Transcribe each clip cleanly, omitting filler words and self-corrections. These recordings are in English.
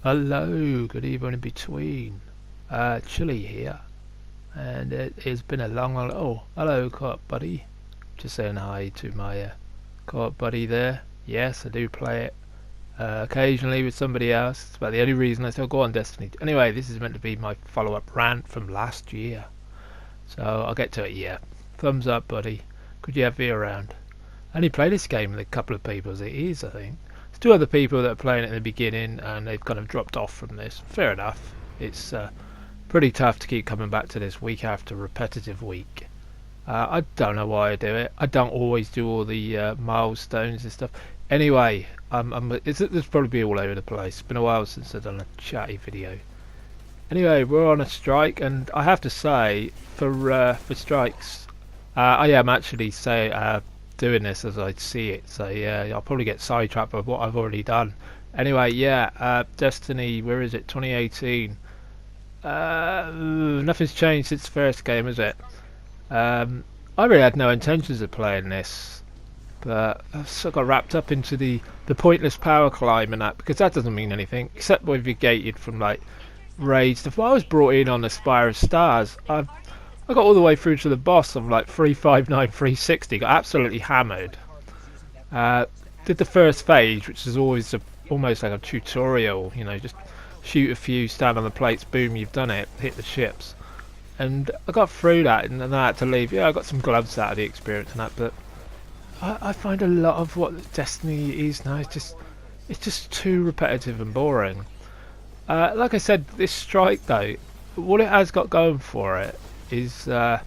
Hello, good evening in between. Chili here, and it has been a long. Oh, hello, co-op buddy. Just saying hi to my co-op buddy there. Yes, I do play it occasionally with somebody else. It's about the only reason I still go on Destiny. Anyway, this is meant to be my follow-up rant from last year, so I'll get to it. Yeah, thumbs up, buddy. Could you have me around? I only played this game with a couple of people as it is, I think. There's two other people that are playing it in the beginning and they've kind of dropped off from this. Fair enough. It's pretty tough to keep coming back to this week after repetitive week. I don't know why I do it. I don't always do all the milestones and stuff. Anyway, it's probably be all over the place. It's been a while since I've done a chatty video. Anyway, we're on a strike, and I have to say, for strikes, I am actually doing this as I see it. So yeah, I'll probably get sidetracked by what I've already done. Anyway, yeah, Destiny, where is it? 2018. Nothing's changed since the first game, is it? I really had no intentions of playing this, but I sort of got wrapped up into the pointless power climb and that, because that doesn't mean anything except when you're gated from like raid stuff. Well, I was brought in on the Spire of Stars. I got all the way through to the boss of like 359, 360. Got absolutely hammered. Did the first phase, which is always almost like a tutorial. You know, just shoot a few, stand on the plates, boom, you've done it. Hit the ships. And I got through that, and then I had to leave. Yeah, I got some gloves out of the experience and that, but I find a lot of what Destiny is now, it's just too repetitive and boring. Like I said, this strike though, what it has got going for it is it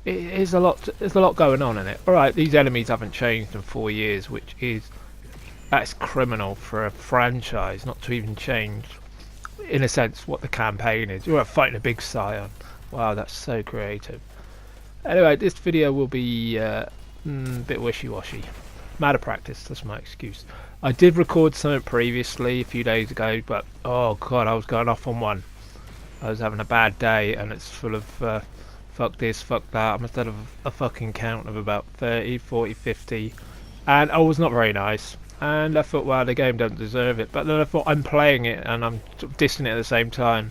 is a lot. There's a lot going on in it. All right, these enemies haven't changed in 4 years, which is that's criminal for a franchise not to even change, in a sense, what the campaign is. You're fighting a big scion. Wow, that's so creative. Anyway, this video will be a bit wishy-washy. Matter practice, that's my excuse. I did record something previously a few days ago, but oh god, I was going off on one. I was having a bad day, and it's full of fuck this, fuck that. I must have a fucking count of about 30, 40, 50, and I was not very nice. And I thought, well, the game doesn't deserve it. But then I thought, I'm playing it and I'm dissing it at the same time.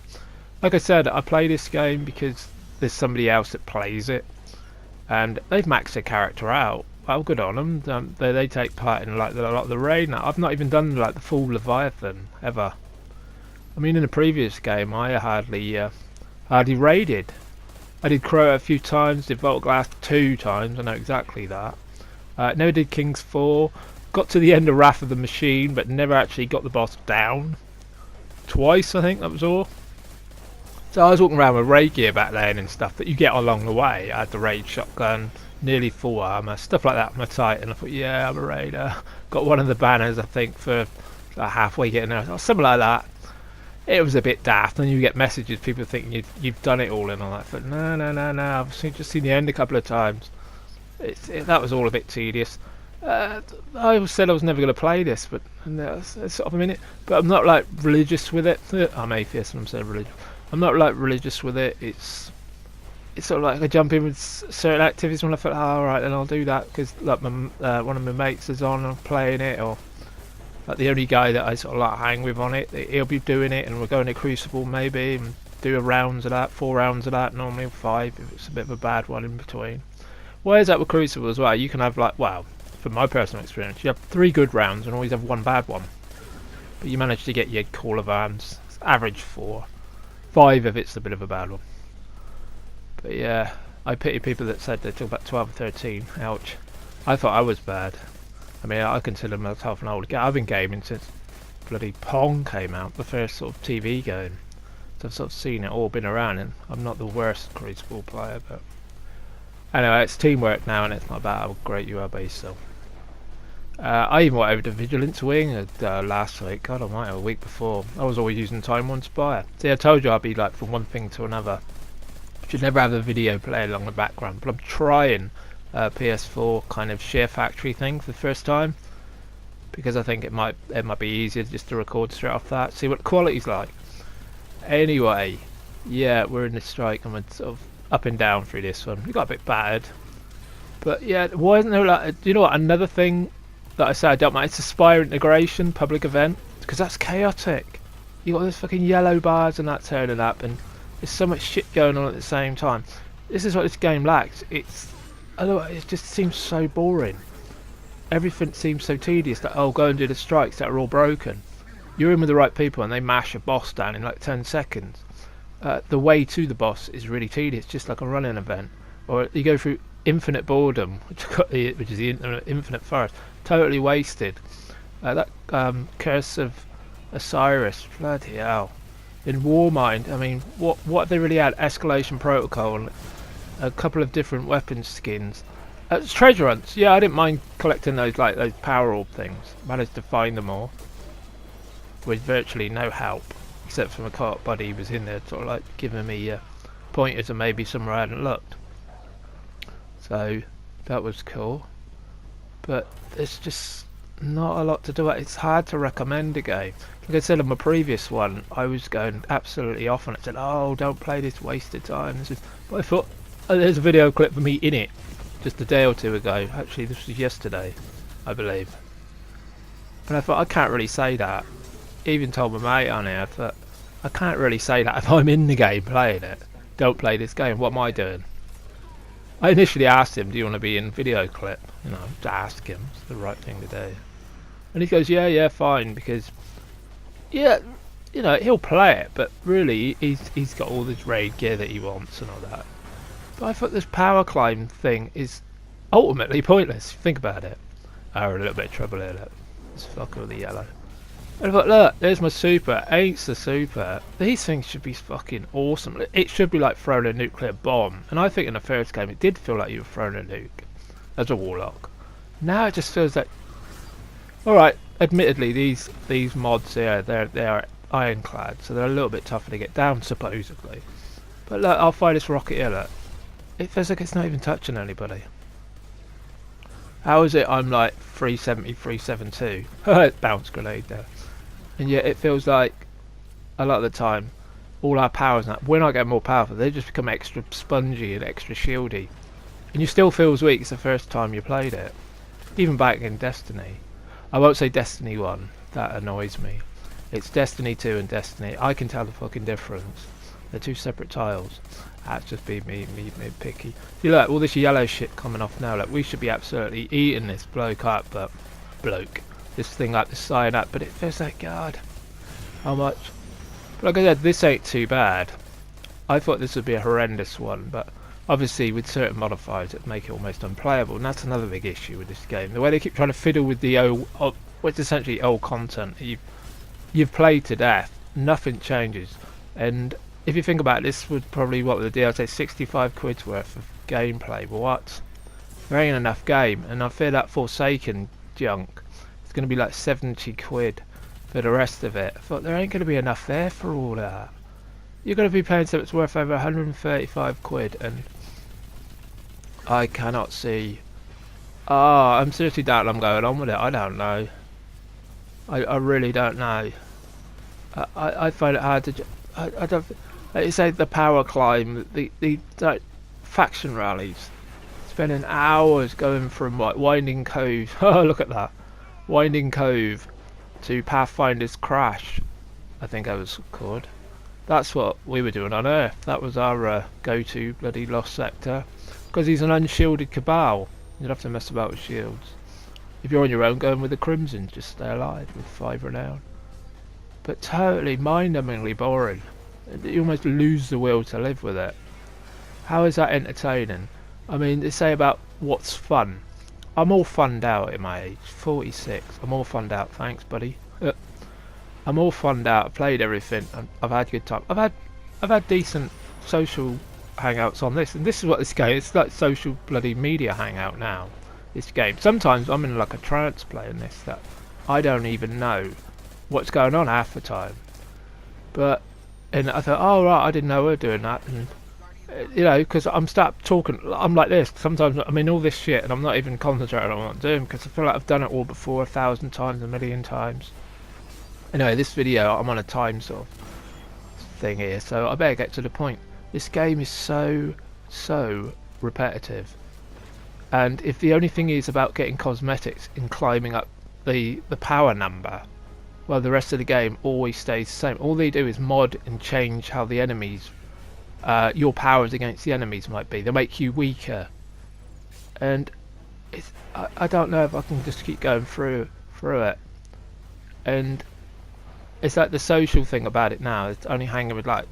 Like I said, I play this game because there's somebody else that plays it, and they've maxed their character out. Well, good on them. They take part in like a lot of the raid now. I've not even done like the full Leviathan ever. I mean, in the previous game, I hardly raided. I did Crow a few times, did Vault Glass 2 times. I know exactly that. Never did Kings 4. Got to the end of Wrath of the Machine, but never actually got the boss down. Twice, I think, that was all. So I was walking around with raid gear back then and stuff that you get along the way. I had the raid shotgun, nearly full armour, stuff like that on my Titan. I thought, yeah, I'm a raider. Got one of the banners, I think, for halfway getting there. Or something like that. It was a bit daft, and you get messages, people thinking you've done it all and all that. But no, I've just seen the end a couple of times. That was all a bit tedious. I said I was never going to play this, but it's sort of a minute. But I'm not like religious with it. I'm atheist, and I'm so religious. I'm not like religious with it. It's sort of like I jump in with certain activities when I feel, oh, alright, then I'll do that because like one of my mates is on and playing it, or like the only guy that I sort of like hang with on it, he'll be doing it, and we're going to Crucible maybe and do a rounds of that, 4 rounds of that, normally 5 if it's a bit of a bad one in between. Whereas that with Crucible as well, you can have like, well, from my personal experience, you have 3 good rounds and always have 1 bad one, but you manage to get your Call of Arms, average 4, 5 if it's a bit of a bad one. But yeah, I pity people that said they took about 12 or 13. Ouch. I thought I was bad. I mean, I consider myself an old guy. I've been gaming since bloody Pong came out, the first sort of TV game. So I've sort of seen it all, been around, and I'm not the worst Crucible player, but anyway, it's teamwork now, and it's not about how great you are by yourself. I even went over to Vigilance Wing last week. God almighty, a week before. I was always using Time One Spire. See, I told you I'd be like from one thing to another. Should never have a video play along the background, but I'm trying PS4 kind of Sharefactory thing for the first time, because I think it might be easier just to record straight off that, see what the quality's like. Anyway, yeah, we're in this strike and we're sort of up and down through this one. We got a bit battered, but yeah, why isn't there like, you know what, another thing that I say I don't mind, it's a Spire integration public event, because that's chaotic. You got those fucking yellow bars and that turning up, and there's so much shit going on at the same time. This is what this game lacks. Otherwise it just seems so boring. Everything seems so tedious that, oh, go and do the strikes that are all broken. You're in with the right people and they mash a boss down in like 10 seconds. The way to the boss is really tedious, just like a running event. Or you go through infinite boredom, which is the infinite forest, totally wasted. That Curse of Osiris, bloody hell. In Warmind, I mean, what have they really had? Escalation Protocol and a couple of different weapon skins. Treasure hunts, yeah, I didn't mind collecting those, like those power orb things. Managed to find them all with virtually no help, except for my co-op buddy who was in there, sort of like giving me pointers and maybe somewhere I hadn't looked. So that was cool, but there's just not a lot to do. It's hard to recommend a game. Like I said on my previous one, I was going absolutely off on it. Said, "Oh, don't play this, wasted time." But I thought, oh, there's a video clip of me in it just a day or two ago. Actually, this was yesterday, I believe. But I thought I can't really say that. Even told my mate on it, I thought I can't really say that if I'm in the game playing it. Don't play this game. What am I doing? I initially asked him, "Do you want to be in video clip?" You know, to ask him. It's the right thing to do. And he goes, "Yeah, fine," because yeah, you know, he'll play it, but really he's got all this raid gear that he wants and all that. But I thought this power climb thing is ultimately pointless. Think about it. Oh, we're in a little bit of trouble here. Look, let's fuck with the yellow. And I thought, look, there's my super. Ain't the super. These things should be fucking awesome. It should be like throwing a nuclear bomb. And I think in the first game it did feel like you were throwing a nuke as a warlock. Now it just feels like, all right. Admittedly, these mods here, they are ironclad, so they're a little bit tougher to get down, supposedly. But look, I'll fire this rocket here. Look, it feels like it's not even touching anybody. How is it? I'm like 370, 372. Bounce grenade there. And yet it feels like a lot of the time all our powers now, we're not getting more powerful, they just become extra spongy and extra shieldy, and you still feel as weak as the first time you played it. Even back in Destiny, I won't say Destiny 1, that annoys me. It's Destiny 2 and Destiny. I can tell the fucking difference. They're two separate tiles. That's just me picky. See, look, all this yellow shit coming off now. Like, we should be absolutely eating this bloke up, but this thing up, this sign up. But it feels like, God, how much? But like I said, this ain't too bad. I thought this would be a horrendous one, but obviously with certain modifiers that make it almost unplayable, and that's another big issue with this game. The way they keep trying to fiddle with the what's essentially old content you've played to death, nothing changes. And if you think about it, this would probably, what would the deal say, 65 quid's worth of gameplay. But what? There ain't enough game, and I fear that Forsaken junk, it's going to be like 70 quid for the rest of it. I thought there ain't going to be enough there for all that. You're going to be paying something that's worth over 135 quid, and I cannot see. I'm seriously doubting I'm going on with it. I don't know. I really don't know. I find it hard to. I don't. Like you say, the power climb, the like, faction rallies, spending hours going from like Winding Cove. Oh, look at that, Winding Cove, to Pathfinder's Crash, I think I was called. That's what we were doing on Earth. That was our go-to bloody lost sector, because he's an unshielded cabal. You'd have to mess about with shields. If you're on your own, going with the Crimson, just stay alive with 5 renown. But totally mind-numbingly boring. You almost lose the will to live with it. How is that entertaining? I mean, they say about what's fun. I'm all funned out at my age, 46. I'm all funned out. Thanks, buddy. I'm all funned out. I've played everything. I've had good time. I've had decent social hangouts on this, and this is what this game. It's like social bloody media hangout now. This game. Sometimes I'm in like a trance playing this that I don't even know what's going on half the time. And I thought, oh right, I didn't know we were doing that, and you know, because I'm talking, I'm like this. Sometimes I'm in all this shit, and I'm not even concentrating on what I'm doing because I feel like I've done it all before 1,000 times, a million times. Anyway, this video, I'm on a time sort of thing here, so I better get to the point. This game is so repetitive, and if the only thing is about getting cosmetics and climbing up the power number, well, the rest of the game always stays the same. All they do is mod and change how the enemies, your powers against the enemies might be. They make you weaker, and I don't know if I can just keep going through it. And it's like the social thing about it now. It's only hanging with like,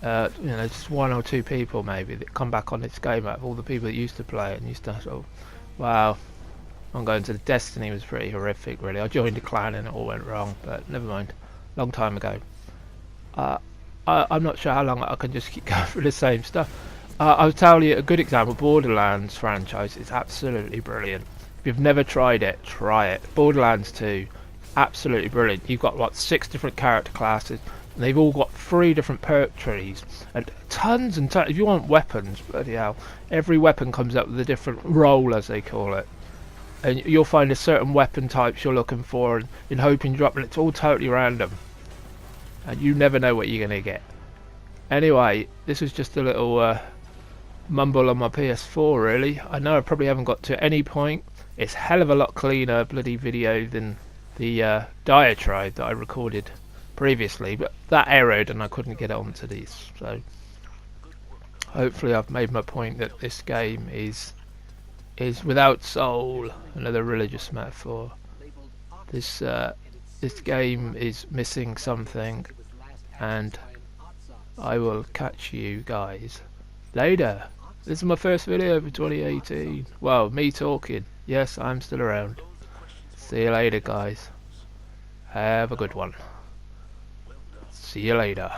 just one or two people maybe that come back on this game out of all the people that used to play it and used to sort of, wow. I'm going to the Destiny was pretty horrific, really. I joined a clan and it all went wrong, but never mind. Long time ago. I'm not sure how long I can just keep going through the same stuff. I'll tell you a good example. Borderlands franchise is absolutely brilliant. If you've never tried it, try it. Borderlands 2, absolutely brilliant. You've got what, 6 different character classes, and they've all got 3 different perk trees and tons and tons. If you want weapons, bloody hell, every weapon comes up with a different role, as they call it. And you'll find a certain weapon types you're looking for, and in hoping drop, and it's all totally random, and you never know what you're gonna get. Anyway, this was just a little mumble on my PS4, really. I know I probably haven't got to any point. It's hell of a lot cleaner bloody video than the diatribe that I recorded previously, but that errored and I couldn't get it onto these. So hopefully I've made my point that this game is without soul. Another religious metaphor. This game is missing something, and I will catch you guys later. This is my first video for 2018. Well, me talking. Yes, I'm still around. See you later, guys. Have a good one. See you later.